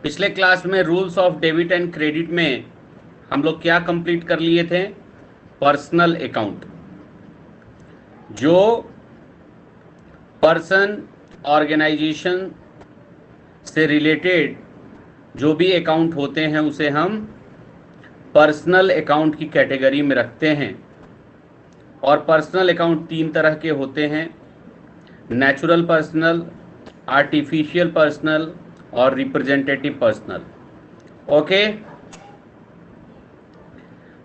पिछले क्लास में rules of debit and credit में हम लोग क्या कंप्लीट कर लिए थे? Personal account. जो पर्सन ऑर्गेनाइजेशन से रिलेटेड जो भी अकाउंट होते हैं उसे हम पर्सनल अकाउंट की कैटेगरी में रखते हैं। और पर्सनल अकाउंट 3 तरह के होते हैं: नेचुरल पर्सनल, आर्टिफिशियल पर्सनल और रिप्रेजेंटेटिव पर्सनल। ओके,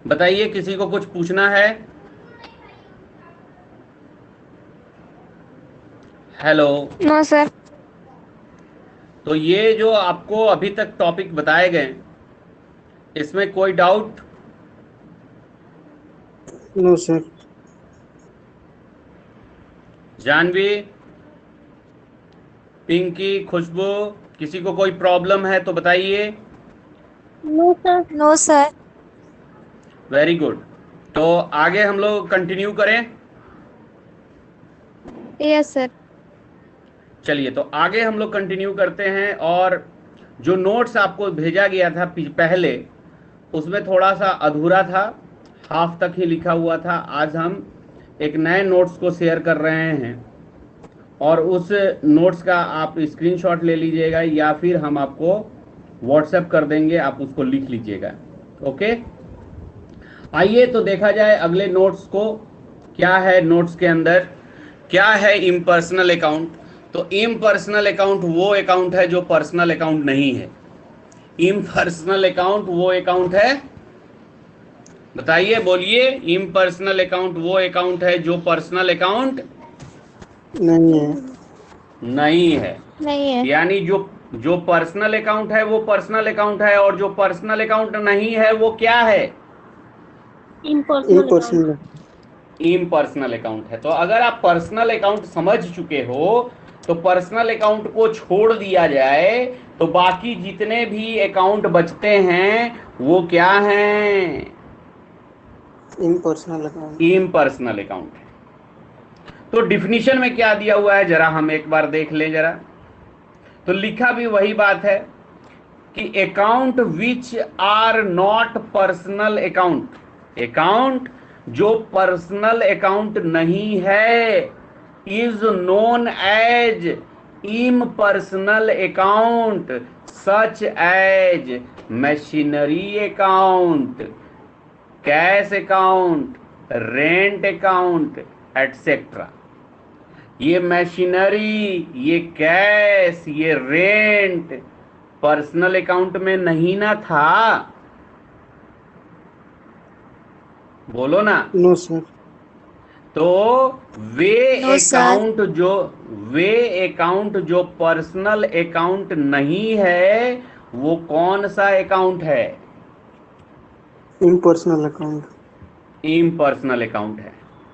बताइए किसी को कुछ पूछना है? हेलो। No sir. तो ये जो आपको अभी तक टॉपिक बताए गए, इसमें कोई doubt? No sir. Janvi, Pinky, Khushbu, किसी को कोई प्रॉब्लम है तो बताइए। No sir. No sir. Very good. तो आगे हम लोग कंटिन्यू करें। Yes sir. चलिए, तो आगे हम लोग कंटिन्यू करते हैं। और जो नोट्स आपको भेजा गया था पहले, उसमें थोड़ा सा अधूरा था, हाफ तक ही लिखा हुआ था। आज हम एक नए नोट्स को शेयर कर रहे हैं और उस नोट्स का आप स्क्रीनशॉट ले लीजिएगा या फिर हम आपको व्हाट्सएप कर देंगे, आप उसको लिख लीजिएगा। ओके, आइए तो देखा जाए अगले नोट्स को। क्या है नोट्स के अंदर? क्या है इम्पर्सनल अकाउंट? तो इम्पर्सनल अकाउंट वो अकाउंट है जो पर्सनल अकाउंट नहीं है। इम्पर्सनल अकाउंट वो अकाउंट है, बताइए, बोलिए। इम्पर्सनल अकाउंट वो अकाउंट है जो पर्सनल अकाउंट नहीं है। नहीं है। नहीं है। यानी जो जो पर्सनल अकाउंट है वो पर्सनल अकाउंट है, और जो पर्सनल अकाउंट नहीं है वो क्या है? इम्पर्सनल। इम्पर्सनल अकाउंट है। तो अगर आप पर्सनल अकाउंट समझ चुके हो तो पर्सनल अकाउंट को छोड़ दिया जाए तो बाकी जितने भी अकाउंट बचते हैं वो क्या हैं? Impersonal account. इम्पर्सनल अकाउंट है। तो डिफिनीशन में क्या दिया हुआ है जरा हम एक बार देख लें जरा। तो लिखा भी वही बात है कि account which are not personal account, account जो पर्सनल अकाउंट नहीं है, is known as impersonal account, such as machinery account, cash account, rent account, etcetera. ये मशीनरी, ये कैश, ये रेंट पर्सनल अकाउंट में नहीं ना था? बोलो ना। No sir. तो वे नो सर। अकाउंट जो वे अकाउंट जो पर्सनल अकाउंट नहीं है वो कौन सा अकाउंट है? Impersonal account. इम्पर्सनल अकाउंट है।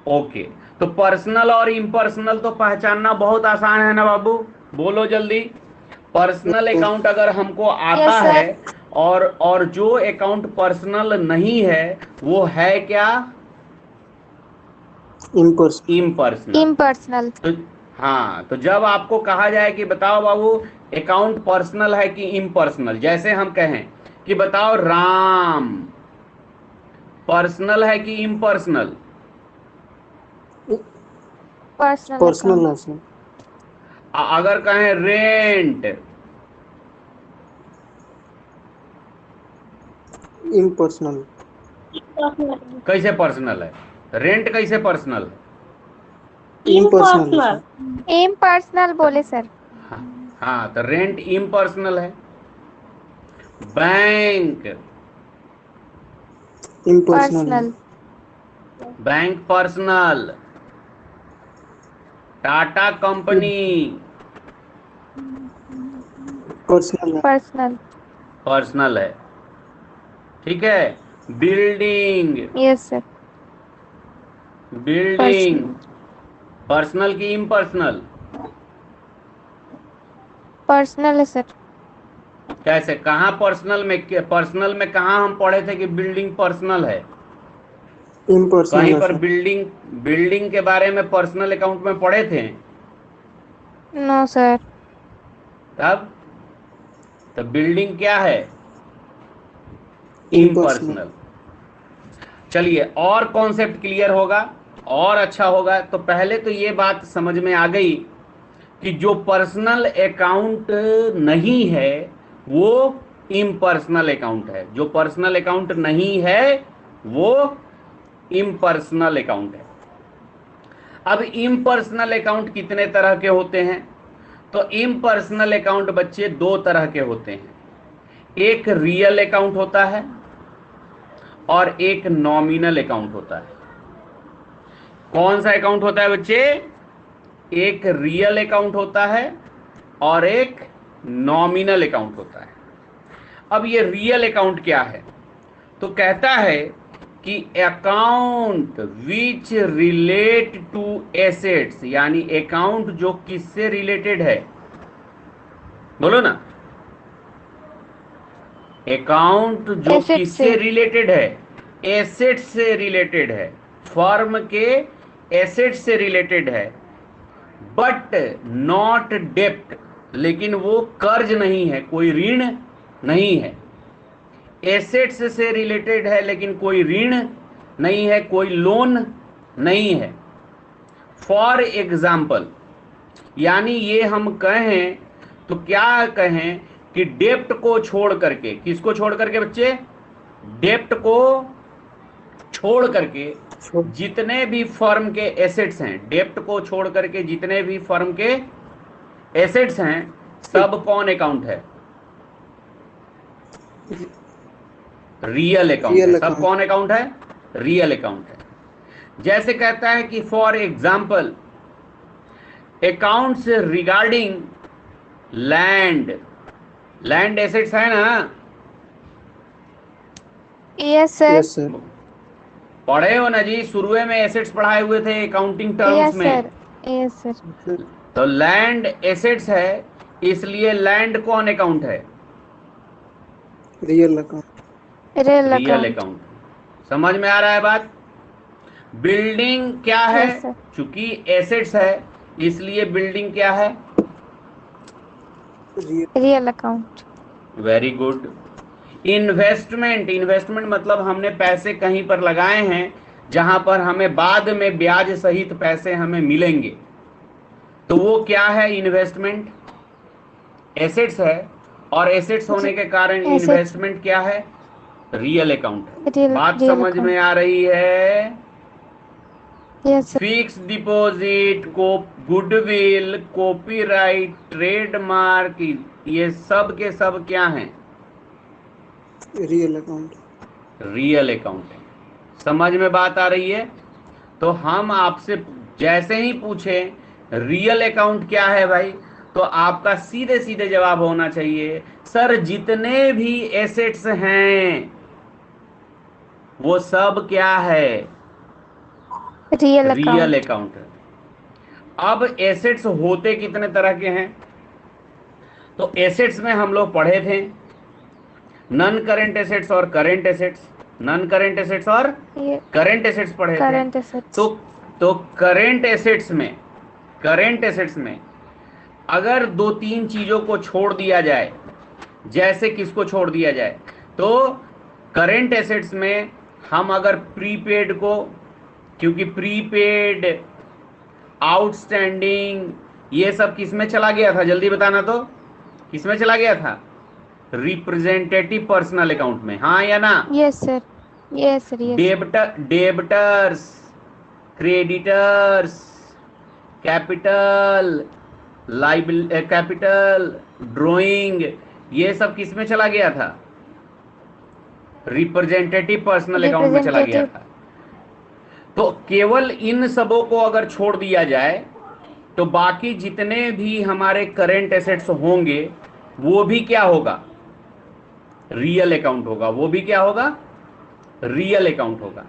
ओके, तो पर्सनल और इम्पर्सनल तो पहचानना बहुत आसान है ना बाबू? बोलो जल्दी। पर्सनल अकाउंट अगर हमको आता Yes, sir. है और जो अकाउंट पर्सनल नहीं है वो है क्या? इम्पर्सनल। इम्पर्सनल। इम्पर्सनल। तो हाँ, तो जब आपको कहा जाए कि बताओ बाबू अकाउंट पर्सनल है कि इम्पर्सनल, जैसे हम कहें कि बताओ राम पर्सनल है कि इम्पर्सनल? Personal personal account. है सर। अगर कहें रेंट, इम्पर्सनल। कैसे पर्सनल है? रेंट कैसे पर्सनल है? इम्पर्सनल है सर। इम्पर्सनल बोले सर। हाँ, हाँ, तो रेंट इम्पर्सनल है। बैंक, इम्पर्सनल है। Personal. Bank personal. Tata company personal है। पर्सनल। पर्सनल है। ठीक है। Building, yes sir. Building personal. Personal की इम्पर्सनल? पर्सनल है सर। कैसे, कहाँ पर्सनल में? पर्सनल में कहाँ हम पढ़े थे कि बिल्डिंग पर्सनल है? इम्पर्सनल कहीं है पर सर। बिल्डिंग बिल्डिंग के बारे में पर्सनल अकाउंट में पढ़े थे? No sir. तब तो बिल्डिंग क्या है? Impersonal. इम्पर्सनल। चलिए और कॉन्सेप्ट क्लियर होगा और अच्छा होगा। तो पहले तो ये बात समझ में आ गई कि जो पर्सनल अकाउंट नहीं है वो इम्पर्सनल अकाउंट है, जो पर्सनल अकाउंट नहीं है वो इम्पर्सनल अकाउंट है। अब इम्पर्सनल अकाउंट कितने तरह के होते हैं? तो इम्पर्सनल अकाउंट बच्चे दो तरह के होते हैं, एक रियल अकाउंट होता है और एक नॉमिनल अकाउंट होता है। कौन सा अकाउंट होता है बच्चे? एक रियल अकाउंट होता है और एक नॉमिनल अकाउंट होता है। अब ये रियल अकाउंट क्या है? तो कहता है कि account which relate to assets, यानी अकाउंट जो किससे रिलेटेड है? बोलो ना। अकाउंट जो Asset किससे से। रिलेटेड है? एसेट से रिलेटेड है, फर्म के एसेट से रिलेटेड है, बट नॉट डेप्ट, लेकिन वो कर्ज नहीं है, कोई ऋण नहीं है। एसेट्स से रिलेटेड है लेकिन कोई ऋण नहीं है, कोई लोन नहीं है। फॉर एग्जाम्पल, यानी ये हम कहें तो क्या कहें कि डेप्ट को छोड़ करके, किसको छोड़ करके बच्चे? डेप्ट को छोड़ करके जितने भी फर्म के एसेट्स हैं, डेप्ट को छोड़ करके जितने भी फर्म के एसेट्स हैं, सब कौन अकाउंट है? रियल अकाउंट है। Real सब account. कौन अकाउंट है? रियल अकाउंट है। जैसे कहता है कि for example accounts regarding land, land assets है ना? Yes, sir. Yes, sir. पढ़े हो ना जी, शुरू में एसेट्स पढ़ाए हुए थे अकाउंटिंग टर्म्स Yes, में। sir. Yes, sir. Sir, तो लैंड एसेट्स है, इसलिए लैंड कौन अकाउंट है? Real account. Real real account. Account. समझ में आ रहा है बात? बिल्डिंग क्या है? Yes, sir. चूंकि एसेट्स है इसलिए बिल्डिंग क्या है? Real. Real account. Very good. Investment, investment मतलब हमने पैसे कहीं पर लगाए हैं जहां पर हमें बाद में ब्याज सहित पैसे हमें मिलेंगे, तो वो क्या है? इन्वेस्टमेंट। एसेट्स है और एसेट्स होने के कारण Assets. इन्वेस्टमेंट क्या है? रियल अकाउंट है। Real. बात Real समझ account. में आ रही है? Yes, sir. फिक्स डिपॉजिट को, गुडविल, कॉपीराइट, ट्रेडमार्क, ये सब के सब क्या हैं? Real account. रियल अकाउंट है। समझ में बात आ रही है? तो हम आपसे जैसे ही पूछे रियल अकाउंट क्या है भाई, तो आपका सीधे सीधे जवाब होना चाहिए सर जितने भी एसेट्स हैं वो सब क्या है? Real account. रियल अकाउंट है। अब एसेट्स होते कितने तरह के हैं? तो एसेट्स में हम लोग पढ़े थे नॉन करेंट एसेट्स और current assets, non current assets और ये करेंट एसेट्स पढ़े थे। current assets. तो करेंट एसेट्स में अगर दो तीन चीजों को छोड़ दिया जाए, जैसे किसको छोड़ दिया जाए? तो करेंट एसेट्स में हम अगर प्रीपेड को, क्योंकि प्रीपेड, आउटस्टैंडिंग, ये सब किस में चला गया था? जल्दी बताना तो, किस में चला गया था? रिप्रेजेंटेटिव पर्सनल अकाउंट में, हाँ या ना? Yes, sir. Yes, sir. Yes. Debtors, creditors, capital, capital, drawing, ये सब किस में चला गया था? रिप्रेजेंटेटिव पर्सनल अकाउंट में चला गया था। तो केवल इन सबों को अगर छोड़ दिया जाए तो बाकी जितने भी हमारे करेंट एसेट्स होंगे वो भी क्या होगा? रियल अकाउंट होगा। वो भी क्या होगा? रियल अकाउंट होगा।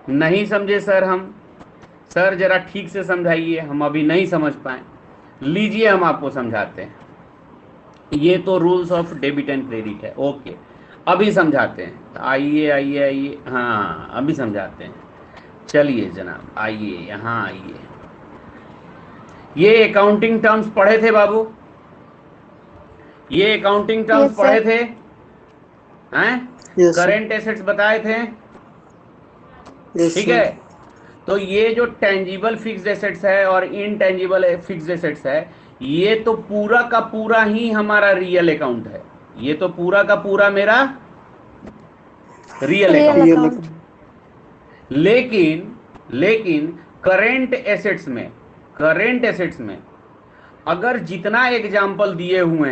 नहीं समझे सर हम? सर जरा ठीक से समझाइए, हम अभी नहीं समझ पाए। लीजिए हम आपको समझाते हैं। ये तो rules of debit and credit है। ओके, अभी समझाते हैं। आइए आइए आइए, हाँ अभी समझाते हैं। चलिए जनाब, आइए यहाँ आइए। ये अकाउंटिंग टर्म्स पढ़े थे बाबू? ये अकाउंटिंग टर्म्स Yes, sir. पढ़े थे, हैं? Yes, sir. करेंट एसेट्स बताए थे, Yes, ठीक sir. है। तो ये जो टेंजिबल फिक्स्ड एसेट्स है और इनटेंजिबल फिक्स्ड एसेट्स है, ये तो पूरा का पूरा ही हमारा रियल अकाउंट है। ये तो पूरा का पूरा मेरा real Real account. Real account. account. लेकिन करेंट एसेट्स में अगर जितना एग्जाम्पल दिए हुए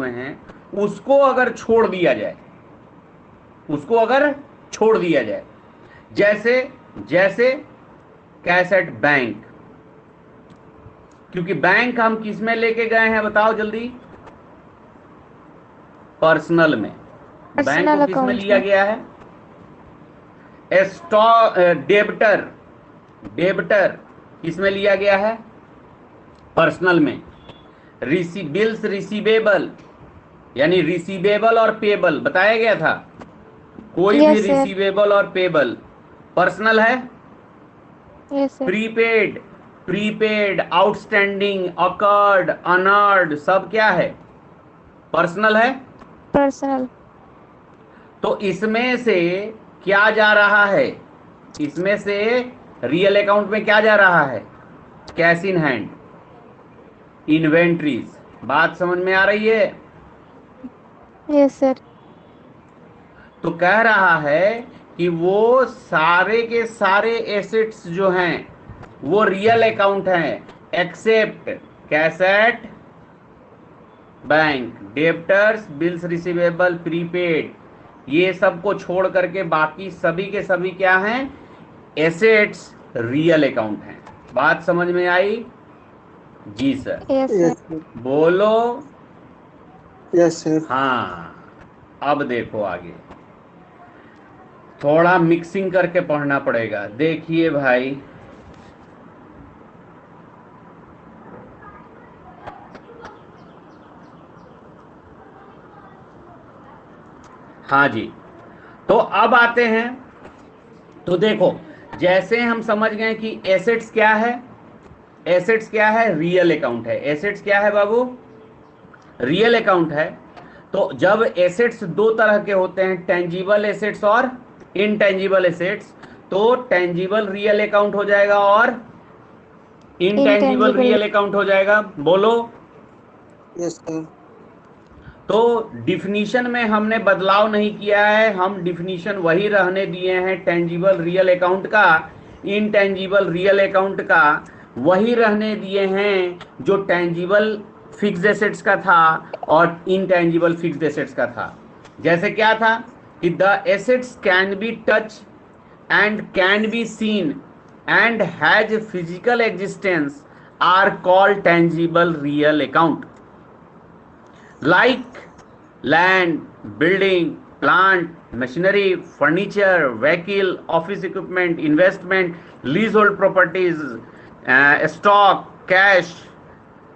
हैं उसको अगर छोड़ दिया जाए, जैसे कैश एट बैंक, क्योंकि बैंक हम किस में लेके गए हैं बताओ जल्दी? पर्सनल में। बैंक Personal को किस में account लिया में. गया है? डेबिटर किस में लिया गया है? पर्सनल में। बिल्स रिसीवेबल, यानी रिसीवेबल और पेबल बताया गया था। कोई भी Yes, sir. रिसीवेबल और पेबल पर्सनल है। Yes, sir. Prepaid, outstanding, accrued, unearned, सब क्या है? पर्सनल है। Personal. तो इसमें से क्या जा रहा है? इसमें से रियल अकाउंट में क्या जा रहा है? Cash in hand, inventories. बात समझ में आ रही है? Yes, sir. तो कह रहा है कि वो सारे के सारे एसेट्स जो हैं वो रियल अकाउंट हैं, except cash at bank, debtors, bills receivable, prepaid, ये सब को छोड़ करके बाकी सभी के सभी क्या हैं? एसेट्स रियल अकाउंट हैं। बात समझ में आई? जी sir. Yes, sir. Yes, sir. बोलो। Yes, sir. हाँ, अब देखो आगे थोड़ा मिक्सिंग करके पढ़ना पड़ेगा। देखिए भाई, हाँ जी, तो अब आते हैं। तो देखो, जैसे हम समझ गए कि एसेट्स क्या है, रियल अकाउंट है। एसेट्स क्या है बाबू? रियल अकाउंट है। तो जब एसेट्स दो तरह के होते हैं, टेंजिबल एसेट्स और इनटेंजिबल एसेट्स, तो टेंजिबल रियल अकाउंट हो जाएगा और इनटेंजिबल Intangible. रियल अकाउंट हो जाएगा। बोलो। Yes, sir. तो डिफिनीशन में हमने बदलाव नहीं किया है, हम डिफिनीशन वही रहने दिए हैं। टेंजिबल रियल अकाउंट का, इनटेंजिबल रियल अकाउंट का वही रहने दिए हैं जो टेंजिबल फिक्स्ड एसेट्स का था और इनटेंजिबल फिक्स्ड एसेट्स का था। जैसे क्या था कि the assets can be touch and can be seen and has physical existence are called tangible real account, like land, building, plant, machinery, furniture, vehicle, office equipment, investment, leasehold properties, stock, cash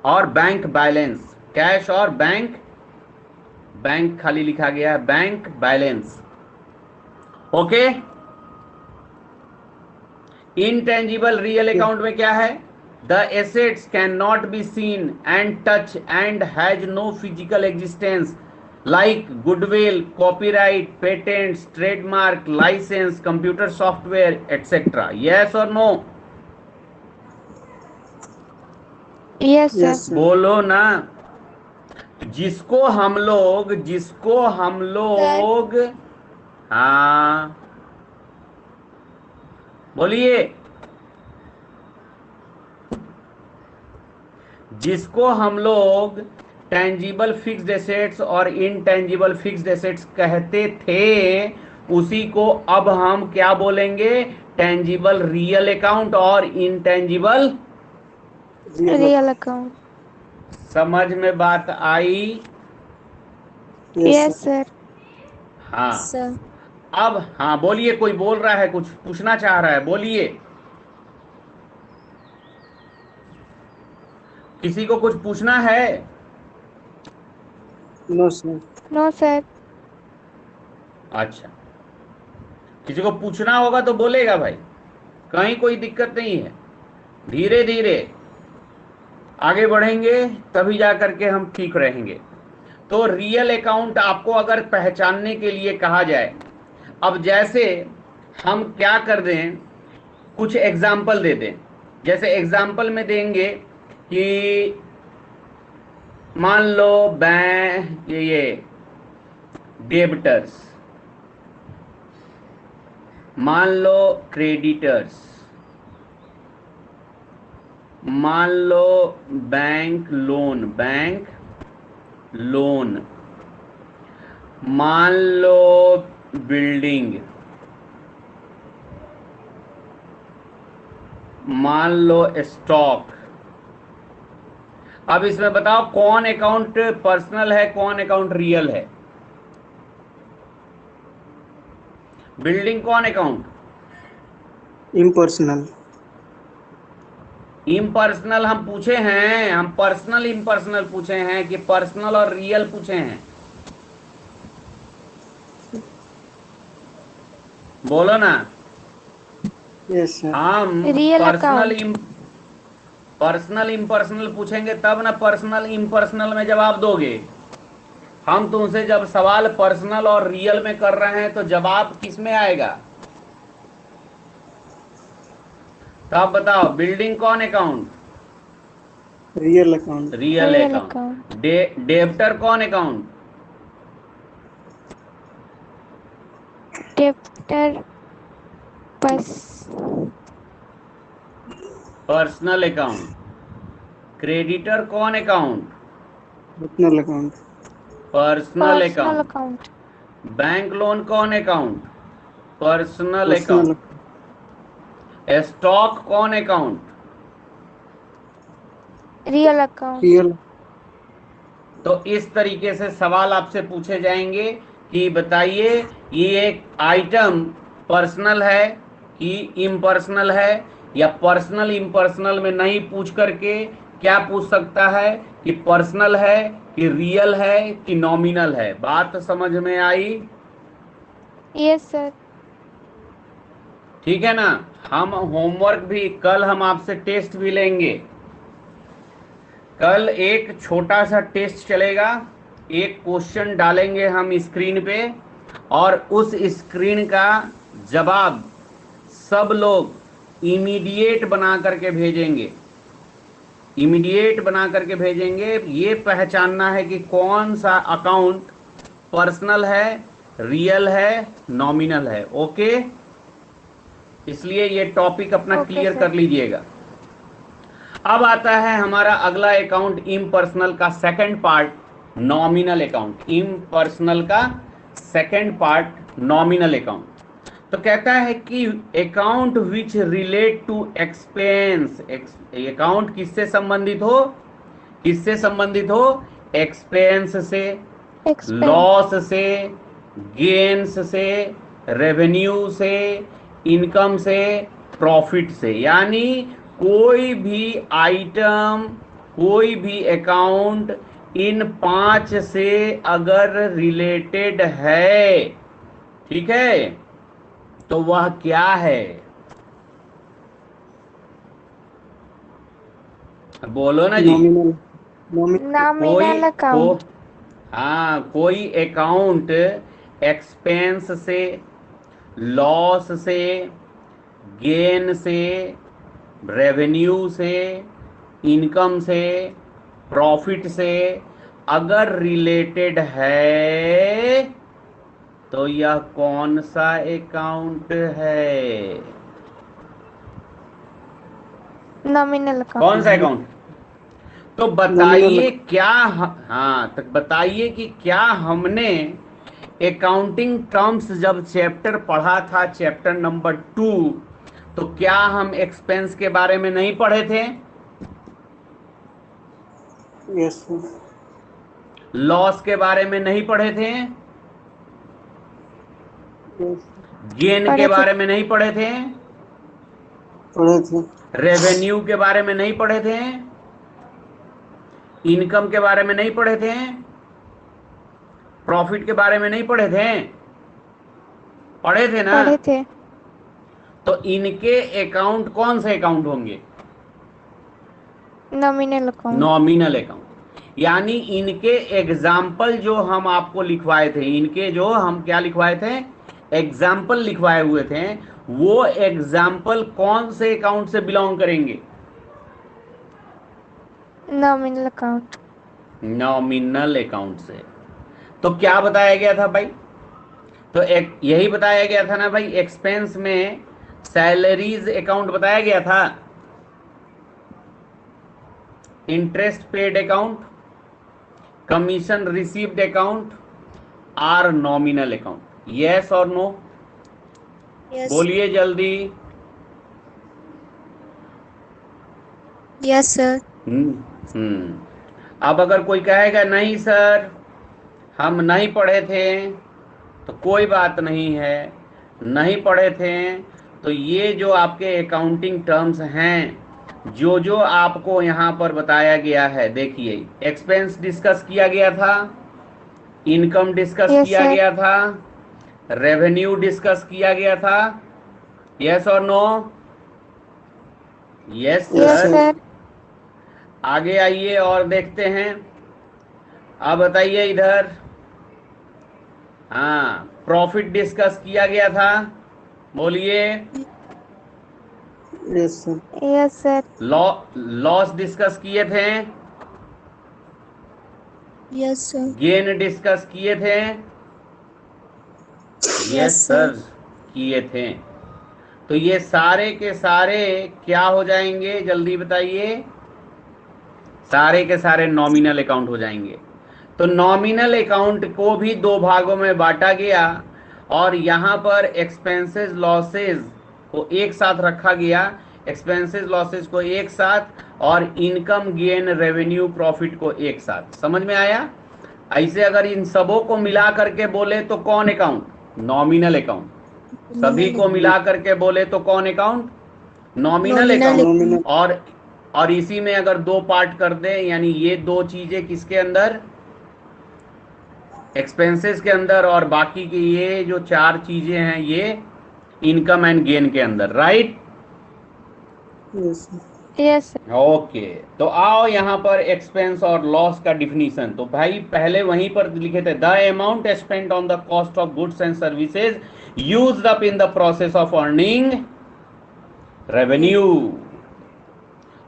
और bank balance. Cash और bank खाली लिखा गया है, bank balance. Okay. Intangible real account में क्या है? The assets cannot be seen and touched and has no physical existence, like goodwill, copyright, patents, trademark, license, computer software, etc. Yes or no? Yes, sir. Yes, sir. बोलो ना। जिसको हम लोग हाँ बोलिए, जिसको हम लोग टेंजिबल फिक्स्ड एसेट्स और इनटेंजिबल फिक्स्ड एसेट्स कहते थे, उसी को अब हम क्या बोलेंगे? टेंजिबल रियल अकाउंट और इनटेंजिबल Real account. समझ में बात आई? Yes, sir. हाँ। Sir. अब हाँ बोलिए, कोई बोल रहा है, कुछ पूछना चाह रहा है, बोलिए। किसी को कुछ पूछना है? No, sir. No, sir. अच्छा, किसी को पूछना होगा तो बोलेगा भाई, कहीं कोई दिक्कत नहीं है, धीरे धीरे। आगे बढ़ेंगे तभी जा करके हम ठीक रहेंगे। तो रियल अकाउंट आपको अगर पहचानने के लिए कहा जाए, अब जैसे हम क्या कर दें, कुछ एग्जाम्पल दे दें। जैसे एग्जाम्पल में देंगे कि मान लो बैंक ये डेबिटर्स, मान लो क्रेडिटर्स, मान लो बैंक लोन, मान लो बिल्डिंग, मान लो स्टॉक। अब इसमें बताओ कौन अकाउंट पर्सनल है, कौन अकाउंट रियल है? बिल्डिंग कौन अकाउंट? इम्पर्सनल। इम्पर्सनल हम पूछे हैं, हम पर्सनल इम्पर्सनल पूछे हैं कि पर्सनल और रियल पूछे हैं? बोलो ना। Yes sir. हम real personal account. Personal impersonal पूछेंगे तब ना पर्सनल इम्पर्सनल में जवाब दोगे। हम तुमसे जब सवाल पर्सनल और रियल में कर रहे हैं तो जवाब किस में आएगा? तो आप बताओ, बिल्डिंग कौन account? Real account. Real real account. Account. Debtor कौन अकाउंट? डेप्टर बस। Personal account. क्रेडिटर कौन account? Personal account. Personal personal account. Account. Bank loan कौन account? Personal personal. Account. Stock कौन अकाउंट? Real account. रियल। तो इस तरीके से सवाल आपसे पूछे जाएंगे कि बताइए ये एक आइटम पर्सनल है कि इम्पर्सनल है, या पर्सनल इम्पर्सनल में नहीं पूछ करके क्या पूछ सकता है कि पर्सनल है कि रियल है कि नॉमिनल है। बात समझ में आई? Yes sir. ठीक है ना। हम होमवर्क भी कल हम आपसे टेस्ट भी लेंगे। कल एक छोटा सा टेस्ट चलेगा, एक क्वेश्चन डालेंगे हम स्क्रीन पे और उस स्क्रीन का जवाब सब लोग इमीडिएट बना करके भेजेंगे। इमीडिएट बना करके भेजेंगे। ये पहचानना है कि कौन सा अकाउंट पर्सनल है, रियल है, नॉमिनल है। ओके, इसलिए ये टॉपिक अपना ओके क्लियर कर सर। लीजिएगा। अब आता है हमारा अगला अकाउंट, इम्पर्सनल का second part, nominal account. Impersonal का सेकंड पार्ट, नॉमिनल अकाउंट। तो कहता है कि account which relate to expense. Account किससे संबंधित हो? किससे संबंधित हो? एक्सपेंस से, एक्सपेंस। लॉस से, गेन्स से, रेवेन्यू से, इनकम से, प्रॉफिट से। यानी कोई भी आइटम, कोई भी अकाउंट इन 5 से अगर रिलेटेड है, ठीक है, तो वह क्या है? बोलो ना जी। नॉमिनल। नॉमिनल। Nominal account. हाँ, कोई अकाउंट एक्सपेंस से, लॉस से, गेन से, रेवेन्यू से, इनकम से, प्रॉफिट से अगर रिलेटेड है तो यह कौन सा अकाउंट है? नॉमिनल कौन अकाउंट। सा अकाउंट? तो नॉमिनल। बताइए क्या हाँ, तो बताइए कि क्या हमने अकाउंटिंग टर्म्स जब चैप्टर पढ़ा था, चैप्टर नंबर 2, तो क्या हम एक्सपेंस के बारे में नहीं पढ़े थे? Yes sir. लॉस के बारे में नहीं पढ़े थे? यस। गेन के पढ़े थे। बारे में नहीं पढ़े थे? पढ़े थे। रेवेन्यू के बारे में नहीं पढ़े थे? इनकम के बारे में नहीं पढ़े थे? प्रॉफिट के बारे में नहीं पढ़े थे? पढ़े थे ना? पढ़े थे। तो इनके अकाउंट कौन से अकाउंट होंगे? Nominal account. नॉमिनल अकाउंट, यानी इनके एग्जाम्पल जो हम आपको लिखवाए थे, इनके जो हम क्या लिखवाए थे, एग्जाम्पल लिखवाए हुए थे, वो एग्जाम्पल कौन से अकाउंट से बिलोंग करेंगे? Nominal account. नॉमिनल अकाउंट से। तो क्या बताया गया था भाई? तो एक यही बताया गया था ना भाई, एक्सपेंस में सैलरीज अकाउंट बताया गया था, interest paid account, commission received account are nominal account. Yes और नो? यस बोलिए जल्दी। Yes sir. हम्म। अब अगर कोई कहेगा नहीं सर हम नहीं पढ़े थे, तो कोई बात नहीं है, नहीं पढ़े थे तो ये जो आपके अकाउंटिंग टर्म्स हैं, जो आपको यहाँ पर बताया गया है, देखिए एक्सपेंस डिस्कस किया गया था, इनकम डिस्कस Yes, किया sir. गया था, रेवेन्यू डिस्कस किया गया था। यस और no? Yes yes sir. Sir. आगे आइए और देखते हैं। अब बताइए इधर, हाँ प्रॉफिट डिस्कस किया गया था, बोलिए। Yes, sir. Yes sir. Loss discuss किए थे, यस सर। गेन डिस्कस किए थे, यस Yes, सर किए थे। तो ये सारे के सारे क्या हो जाएंगे, जल्दी बताइए? सारे के सारे नॉमिनल अकाउंट हो जाएंगे। तो नॉमिनल अकाउंट को भी दो भागों में बांटा गया, और यहाँ पर एक्सपेंसेस लॉसेस को एक साथ रखा गया, एक्सपेंसेस लॉसेस को एक साथ, और इनकम गेन रेवेन्यू प्रॉफिट को एक साथ। समझ में आया? ऐसे अगर इन सबों को मिला करके बोले तो कौन अकाउंट? Nominal account. सभी को मिला करके बोले तो कौन account? Nominal Nominal account. Nominal. और इसी में अगर दो पार्ट कर दें, यानी ये दो चीजें किसके अंदर? एक्सपेंसेस के अंदर, और बाकी की ये जो चार चीजें हैं ये इनकम एंड गेन के अंदर, right? Yes, sir. Yes sir. Okay, तो आओ यहाँ पर एक्सपेंस और लॉस का डिफिनीशन। तो भाई पहले वहीं पर लिखे थे, the amount spent on the cost of goods and services used up in the process of earning revenue.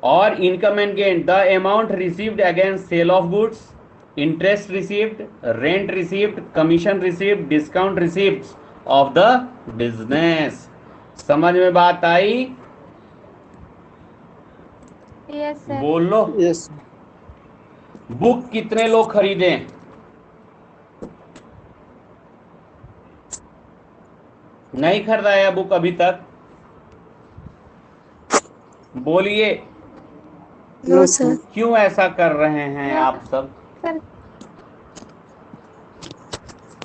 और income and gain, the amount received against sale of goods, interest received, rent received, commission received, discount received of the business. समझ में बात आई? Yes sir. बोलो। Yes, sir. Book कितने लोग खरीदे? नहीं खरीदाया बुक अभी तक? बोलिए, नो सर। क्यों ऐसा कर रहे हैं आप सब? सर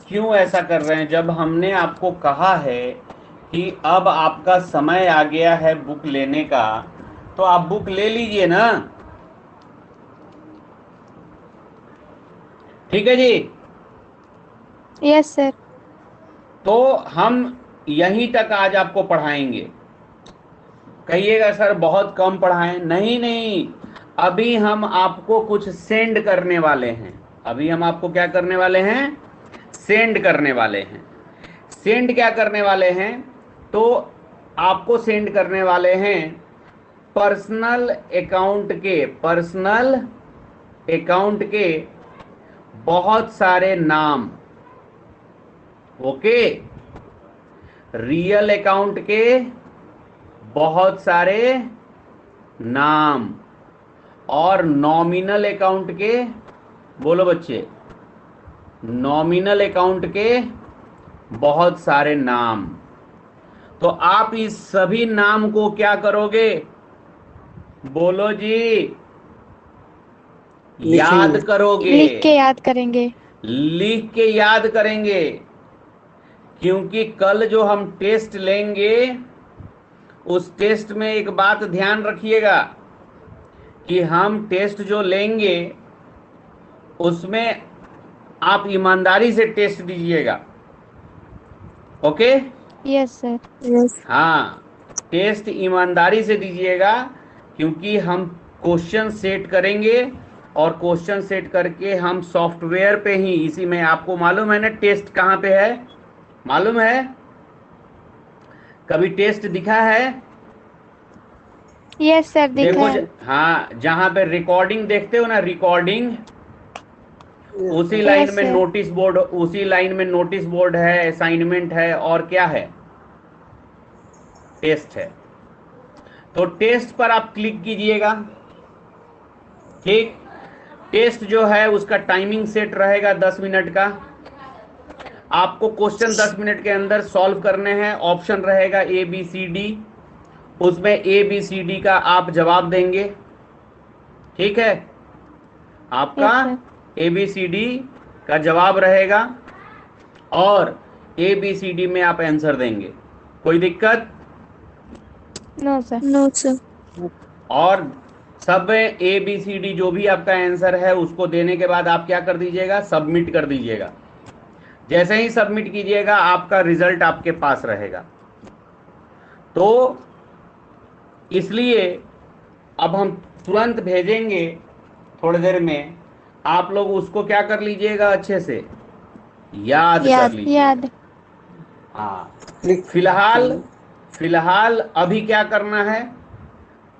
क्यों ऐसा कर रहे हैं, जब हमने आपको कहा है कि अब आपका समय आ गया है बुक लेने का, तो आप बुक ले लीजिए ना। ठीक है जी? Yes sir. तो हम यहीं तक आज आपको पढ़ाएंगे। कहिएगा सर बहुत कम पढ़ाएं। नहीं नहीं, अभी हम आपको कुछ सेंड करने वाले हैं। अभी हम आपको क्या करने वाले हैं? सेंड करने वाले हैं। सेंड क्या करने वाले हैं? तो आपको सेंड करने वाले हैं पर्सनल अकाउंट के बहुत सारे नाम। ओके, रियल अकाउंट के बहुत सारे नाम, और नॉमिनल अकाउंट के, बोलो बच्चे, नॉमिनल अकाउंट के बहुत सारे नाम। तो आप इस सभी नाम को क्या करोगे? बोलो जी। याद करोगे, लिख के याद करेंगे। लिख के याद करेंगे, क्योंकि कल जो हम टेस्ट लेंगे उस टेस्ट में एक बात ध्यान रखिएगा कि हम टेस्ट जो लेंगे उसमें आप ईमानदारी से टेस्ट दीजिएगा। ओके? Yes sir. यस हाँ, टेस्ट ईमानदारी से दीजिएगा, क्योंकि हम क्वेश्चन सेट करेंगे और क्वेश्चन सेट करके हम सॉफ्टवेयर पे ही, इसी में आपको मालूम है ना टेस्ट कहाँ पे है, मालूम है? कभी टेस्ट दिखा है? यस सर, दिखा देखो है। हाँ, जहां पे रिकॉर्डिंग देखते हो ना, रिकॉर्डिंग, उसी लाइन Yes, में sir. नोटिस बोर्ड, उसी लाइन में नोटिस बोर्ड है, असाइनमेंट है, और क्या है? टेस्ट है। तो टेस्ट पर आप क्लिक कीजिएगा। ठीक, टेस्ट जो है उसका टाइमिंग सेट रहेगा 10 मिनट का। आपको क्वेश्चन 10 मिनट के अंदर सॉल्व करने हैं। ऑप्शन रहेगा ABCD, उसमें ABCD का आप जवाब देंगे। ठीक है, आपका Yes, sir. ABCD का जवाब रहेगा और ABCD में आप आंसर देंगे। कोई दिक्कत? No, sir. No, sir. और सब में ABCD जो भी आपका आंसर है उसको देने के बाद आप क्या कर दीजिएगा? सबमिट कर दीजिएगा। जैसे ही सबमिट कीजिएगा आपका रिजल्ट आपके पास रहेगा। तो इसलिए अब हम तुरंत भेजेंगे थोड़ी देर में, आप लोग उसको क्या कर लीजिएगा? अच्छे से याद कर याद, लीजिएगा। याद। हाँ, क्लिक फिलहाल अभी क्या करना है?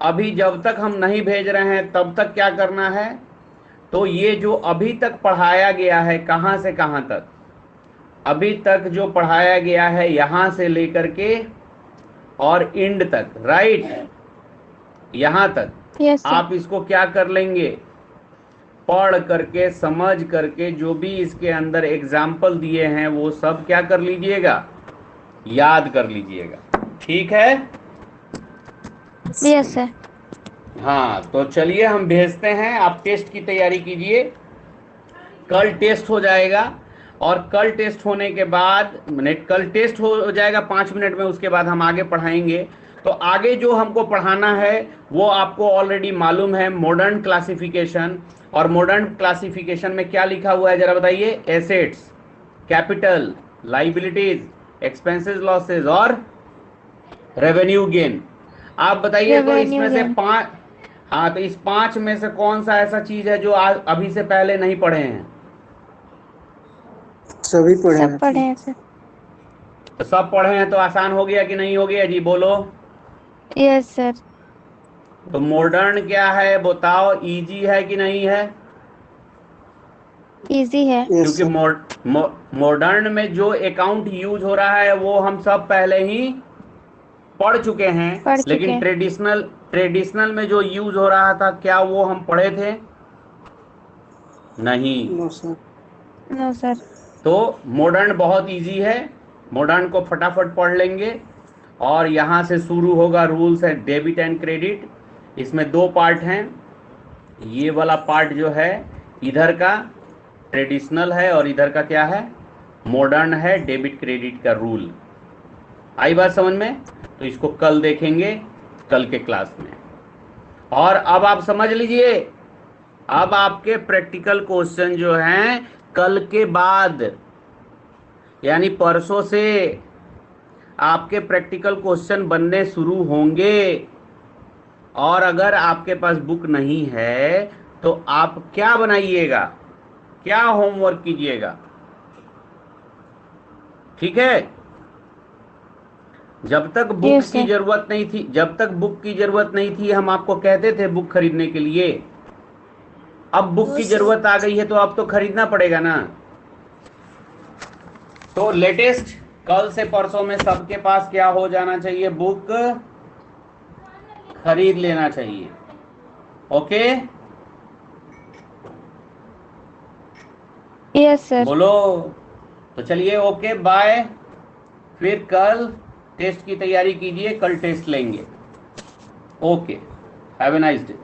अभी जब तक हम नहीं भेज रहे हैं तब तक क्या करना है? तो ये जो अभी तक पढ़ाया गया है, कहाँ से कहाँ तक, अभी तक जो पढ़ाया गया है यहां से लेकर के और एंड तक, राइट, यहां तक Yes, sir. आप इसको क्या कर लेंगे? पढ़ करके, समझ करके, जो भी इसके अंदर एग्जाम्पल दिए हैं वो सब क्या कर लीजिएगा? याद कर लीजिएगा। ठीक है? Yes, sir. हाँ, तो चलिए हम भेजते हैं। आप टेस्ट की तैयारी कीजिए। कल टेस्ट हो जाएगा और कल टेस्ट होने के बाद, कल टेस्ट हो जाएगा 5 मिनट में, उसके बाद हम आगे पढ़ाएंगे। तो आगे जो हमको पढ़ाना है वो आपको ऑलरेडी मालूम है, मॉडर्न क्लासिफिकेशन। और मॉडर्न क्लासिफिकेशन में क्या लिखा हुआ है जरा बताइए? Assets, capital, liabilities, expenses, losses और रेवेन्यू गेन। आप बताइए तो Revenue इसमें से gain. 5, हाँ, तो इस 5 में से कौन सा ऐसा चीज है जो आज अभी से पहले नहीं पढ़े हैं? सभी पढ़े सब हैं। पढ़े हैं सर। तो सब पढ़े हैं तो आसान हो गया कि नहीं हो गया जी? बोलो। Yes sir. तो मॉडर्न क्या है बताओ? इजी है कि नहीं है? इजी है। यस क्योंकि मॉडर्न में जो अकाउंट यूज हो रहा है वो हम सब पहले ही पढ़ चुके हैं। पढ़ चुके लेकिन हैं। ट्रेडिशनल में जो यूज हो रहा था, क्या वो हम पढ़े थे? नहीं। No sir. No sir. तो मॉडर्न बहुत इजी है, मॉडर्न को फटाफट पढ़ लेंगे। और यहाँ से शुरू होगा rules and debit and credit. इसमें 2 पार्ट हैं। ये वाला पार्ट जो है इधर का ट्रेडिशनल है और इधर का क्या है? मॉडर्न है, डेबिट क्रेडिट का रूल। आई बात समझ में? तो इसको कल देखेंगे, कल के क्लास में। और अब आप समझ लीजिए, अब आपके प्रैक्टिकल क्वेश्चन जो हैं कल के बाद, यानी परसों से आपके प्रैक्टिकल क्वेश्चन बनने शुरू होंगे। और अगर आपके पास बुक नहीं है तो आप क्या बनाइएगा? क्या होमवर्क कीजिएगा? ठीक है? जब तक बुक Yes, की sir. जरूरत नहीं थी, जब तक बुक की जरूरत नहीं थी, हम आपको कहते थे बुक खरीदने के लिए। अब बुक की Yes, sir. जरूरत आ गई है तो अब तो खरीदना पड़ेगा ना। तो लेटेस्ट कल से परसों में सबके पास क्या हो जाना चाहिए? बुक खरीद लेना चाहिए। Okay, yes sir. बोलो। तो चलिए, ओके, बाय। फिर कल टेस्ट की तैयारी कीजिए, कल टेस्ट लेंगे। Okay, have a nice day.